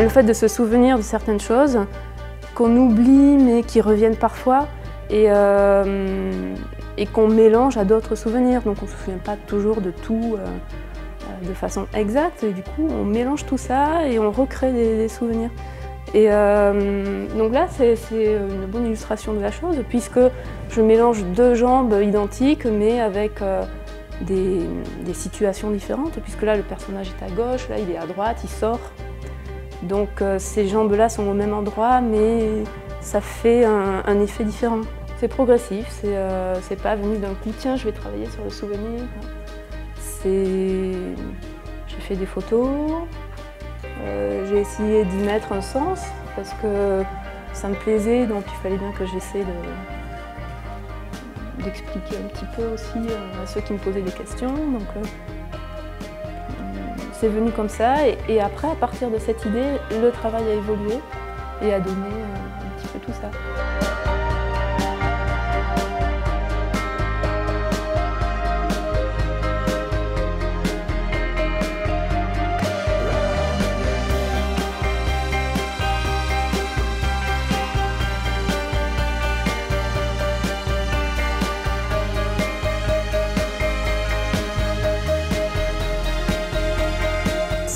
Le fait de se souvenir de certaines choses qu'on oublie mais qui reviennent parfois et qu'on mélange à d'autres souvenirs. Donc on ne se souvient pas toujours de tout de façon exacte et du coup on mélange tout ça et on recrée des souvenirs. Et donc là c'est une bonne illustration de la chose puisque je mélange deux jambes identiques mais avec des situations différentes puisque là le personnage est à gauche, là il est à droite, il sort. Donc ces jambes-là sont au même endroit mais ça fait un effet différent. C'est progressif, c'est pas venu d'un coup, tiens je vais travailler sur le souvenir. J'ai fait des photos, j'ai essayé d'y mettre un sens parce que ça me plaisait donc il fallait bien que j'essaie d'expliquer un petit peu aussi à ceux qui me posaient des questions. Donc, c'est venu comme ça et après, à partir de cette idée, le travail a évolué et a donné un petit peu tout ça.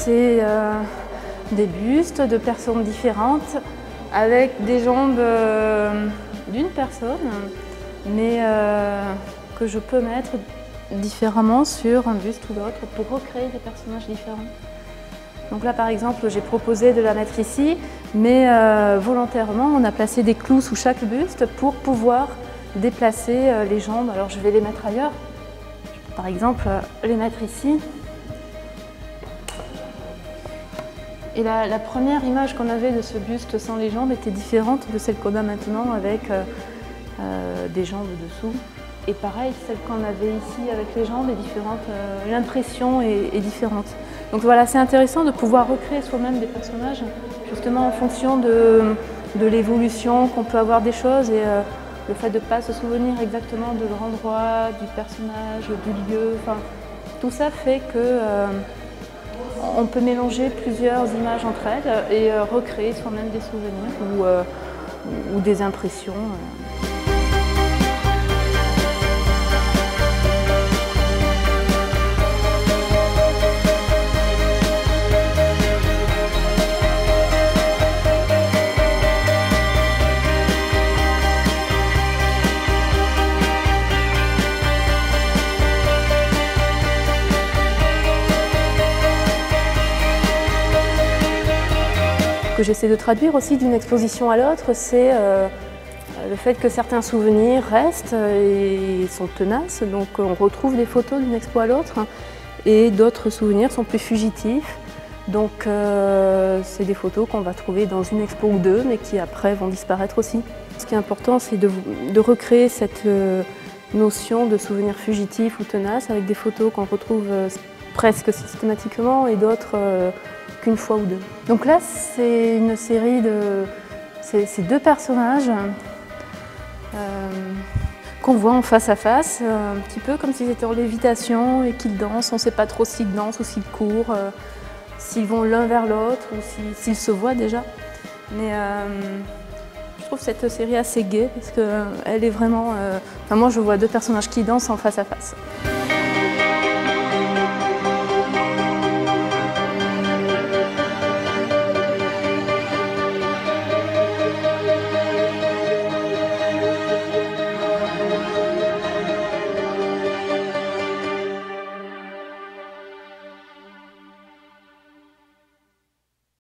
C'est des bustes de personnes différentes avec des jambes d'une personne, mais que je peux mettre différemment sur un buste ou l'autre pour recréer des personnages différents. Donc là par exemple j'ai proposé de la mettre ici, mais volontairement on a placé des clous sous chaque buste pour pouvoir déplacer les jambes. Alors je vais les mettre ailleurs, je peux par exemple les mettre ici. Et la première image qu'on avait de ce buste sans les jambes était différente de celle qu'on a maintenant avec des jambes dessous. Et pareil, celle qu'on avait ici avec les jambes est différente, l'impression est différente. Donc voilà, c'est intéressant de pouvoir recréer soi-même des personnages, justement en fonction de l'évolution qu'on peut avoir des choses et le fait de ne pas se souvenir exactement de l'endroit, du personnage, du lieu. Enfin, tout ça fait que on peut mélanger plusieurs images entre elles et recréer soi-même des souvenirs ou des impressions. Ce que j'essaie de traduire aussi d'une exposition à l'autre, c'est le fait que certains souvenirs restent et sont tenaces. Donc on retrouve des photos d'une expo à l'autre et d'autres souvenirs sont plus fugitifs. Donc c'est des photos qu'on va trouver dans une expo ou deux, mais qui après vont disparaître aussi. Ce qui est important, c'est de recréer cette notion de souvenir fugitif ou tenace avec des photos qu'on retrouve presque systématiquement et d'autres qu'une fois ou deux. Donc là, c'est une série de ces deux personnages qu'on voit en face à face, un petit peu comme s'ils étaient en lévitation et qu'ils dansent. On ne sait pas trop s'ils dansent ou s'ils courent, s'ils vont l'un vers l'autre ou s'ils se voient déjà. Mais je trouve cette série assez gaie parce qu'elle est vraiment... Enfin, moi, je vois deux personnages qui dansent en face à face.